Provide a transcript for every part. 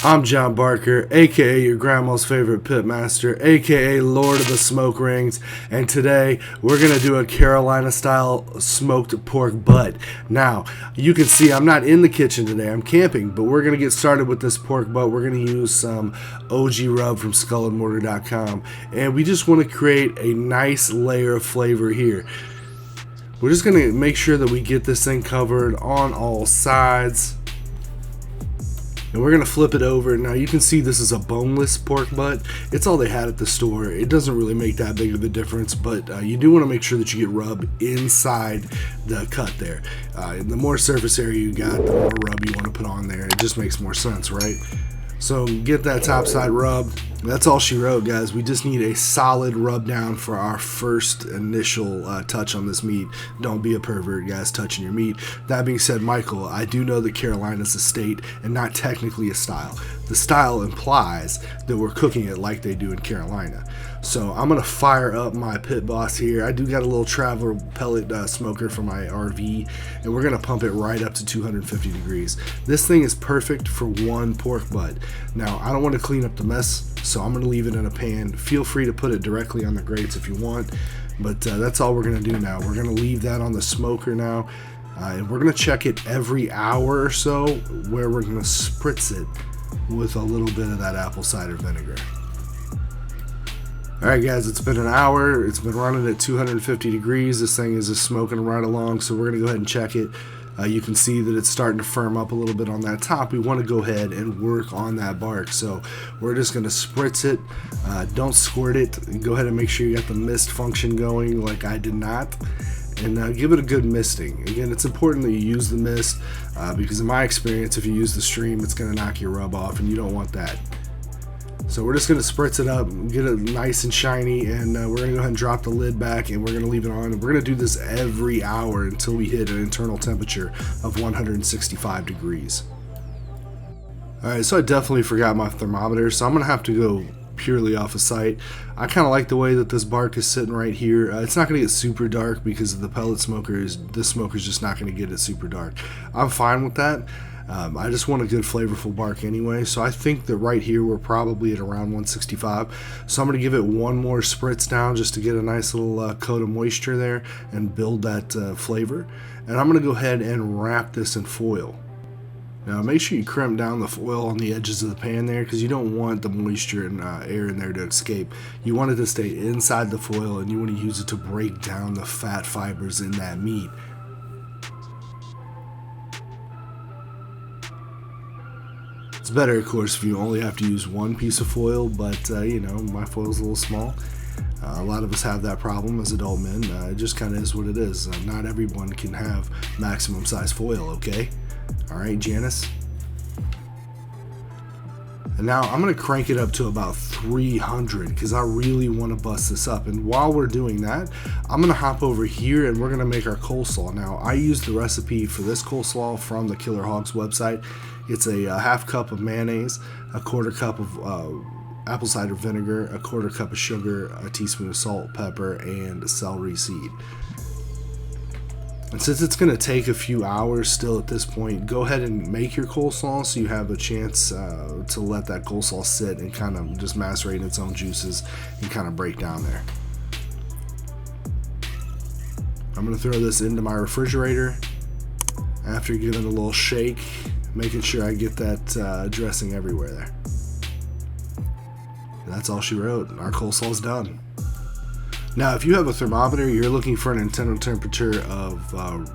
I'm John Barker, aka your grandma's favorite pitmaster, aka Lord of the Smoke Rings, and today we're going to do a Carolina style smoked pork butt. Now, you can see I'm not in the kitchen today, I'm camping, but we're going to get started with this pork butt. We're going to use some OG rub from skullandmortar.com, and we just want to create a nice layer of flavor here. We're just going to make sure that we get this thing covered on all sides. And we're going to flip it over. Now you can see this is a boneless pork butt. It's all they had at the store. It doesn't really make that big of a difference, but you do want to make sure that you get rub inside the cut there. The more surface area you got, the more rub you want to put on there. It just makes more sense, right? So get that top side rubbed. That's all she wrote, guys. We just need a solid rub down for our first initial touch on this meat. Don't be a pervert, guys, touching your meat. That being said, Michael, I do know that Carolina's a state and not technically a style. The style implies that we're cooking it like they do in Carolina. So I'm going to fire up my pit boss here. I do got a little traveler pellet smoker for my RV, and we're going to pump it right up to 250 degrees. This thing is perfect for one pork butt. Now, I don't want to clean up the mess, so I'm going to leave it in a pan. Feel free to put it directly on the grates if you want, but that's all we're going to do now. We're going to leave that on the smoker now, and we're going to check it every hour or so, where we're going to spritz it with a little bit of that apple cider vinegar. Alright guys, it's been an hour. It's been running at 250 degrees. This thing is just smoking right along, so we're going to go ahead and check it. You can see that it's starting to firm up a little bit on that top. We want to go ahead and work on that bark, so we're just going to spritz it. Don't squirt it. Go ahead and make sure you got the mist function going like I did not, and give it a good misting. Again, it's important that you use the mist because in my experience, if you use the stream, it's going to knock your rub off, and you don't want that. So we're just going to spritz it up, get it nice and shiny, and we're going to go ahead and drop the lid back, and we're going to leave it on. And we're going to do this every hour until we hit an internal temperature of 165 degrees. Alright, so I definitely forgot my thermometer, so I'm going to have to go purely off of sight. I kind of like the way that this bark is sitting right here. It's not going to get super dark because of the pellet smokers. This smoker's just not going to get it super dark. I'm fine with that. I just want a good flavorful bark anyway, so I think that right here we're probably at around 165. So I'm going to give it one more spritz down just to get a nice little coat of moisture there and build that flavor. And I'm going to go ahead and wrap this in foil. Now make sure you crimp down the foil on the edges of the pan there, because you don't want the moisture and air in there to escape. You want it to stay inside the foil, and you want to use it to break down the fat fibers in that meat. It's better, of course, if you only have to use one piece of foil, but you know, my foil's a little small. A lot of us have that problem as adult men. It just kind of is what it is. Not everyone can have maximum size foil, okay? Alright, Janice? And now I'm going to crank it up to about 300 because I really want to bust this up. And while we're doing that, I'm going to hop over here and we're going to make our coleslaw. Now, I used the recipe for this coleslaw from the Killer Hogs website. It's a half cup of mayonnaise, a quarter cup of apple cider vinegar, a quarter cup of sugar, a teaspoon of salt, pepper, and celery seed. And since it's going to take a few hours still at this point, go ahead and make your coleslaw so you have a chance to let that coleslaw sit and kind of just macerate its own juices and kind of break down there. I'm going to throw this into my refrigerator after giving it a little shake, making sure I get that dressing everywhere there. And that's all she wrote. Our coleslaw's done. Now, if you have a thermometer, you're looking for an internal temperature of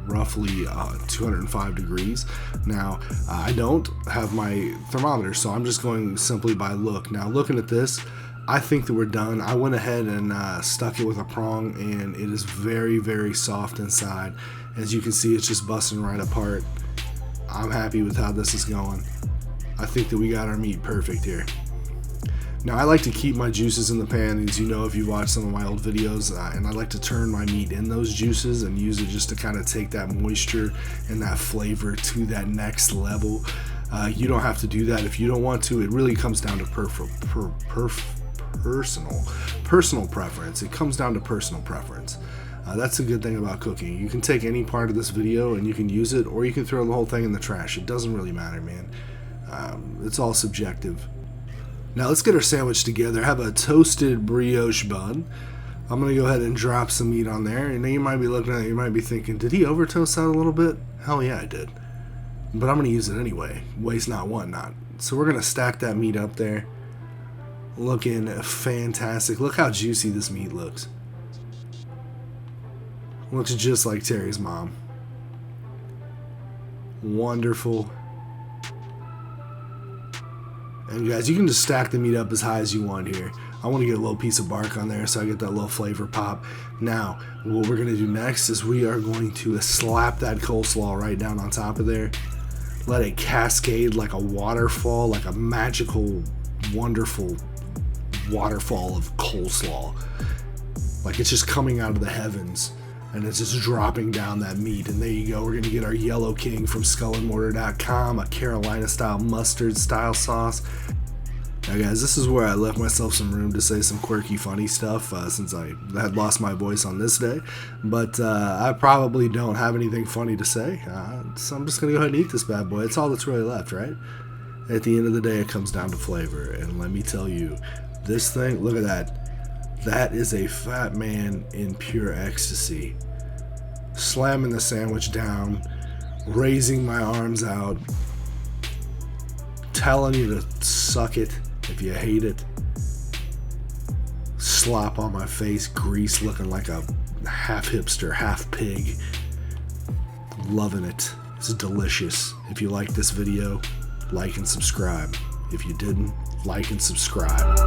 roughly 205 degrees. Now, I don't have my thermometer, so I'm just going simply by look. Now, looking at this, I think that we're done. I went ahead and stuck it with a prong, and it is very, very soft inside. As you can see, it's just busting right apart. I'm happy with how this is going. I think that we got our meat perfect here. Now, I like to keep my juices in the pan, as you know if you've watched some of my old videos, and I like to turn my meat in those juices and use it just to kind of take that moisture and that flavor to that next level. You don't have to do that if you don't want to. It really comes down to personal preference. It comes down to personal preference. That's a good thing about cooking. You can take any part of this video and you can use it, or you can throw the whole thing in the trash. It doesn't really matter, man. It's all subjective. Now let's get our sandwich together. I have a toasted brioche bun. I'm going to go ahead and drop some meat on there. And then you might be looking at it, you might be thinking, did he over toast that a little bit? Hell yeah, I did. But I'm going to use it anyway. Waste not, want not. So we're going to stack that meat up there. Looking fantastic. Look how juicy this meat looks. Looks just like Terry's mom. Wonderful. And guys, you can just stack the meat up as high as you want here. I want to get a little piece of bark on there so I get that little flavor pop. Now, what we're going to do next is we are going to slap that coleslaw right down on top of there. Let it cascade like a waterfall, like a magical, wonderful waterfall of coleslaw. Like it's just coming out of the heavens. And it's just dropping down that meat. And there you go. We're going to get our Yellow King from skullandmortar.com, a Carolina-style mustard-style sauce. Now, guys, this is where I left myself some room to say some quirky, funny stuff since I had lost my voice on this day. But I probably don't have anything funny to say. So I'm just going to go ahead and eat this bad boy. It's all that's really left, right? At the end of the day, it comes down to flavor. And let me tell you, this thing, look at that. That is a fat man in pure ecstasy. Slamming the sandwich down, raising my arms out, telling you to suck it if you hate it. Slop on my face, grease looking like a half hipster, half pig. Loving it. It's delicious. If you like this video, like and subscribe. If you didn't, like and subscribe.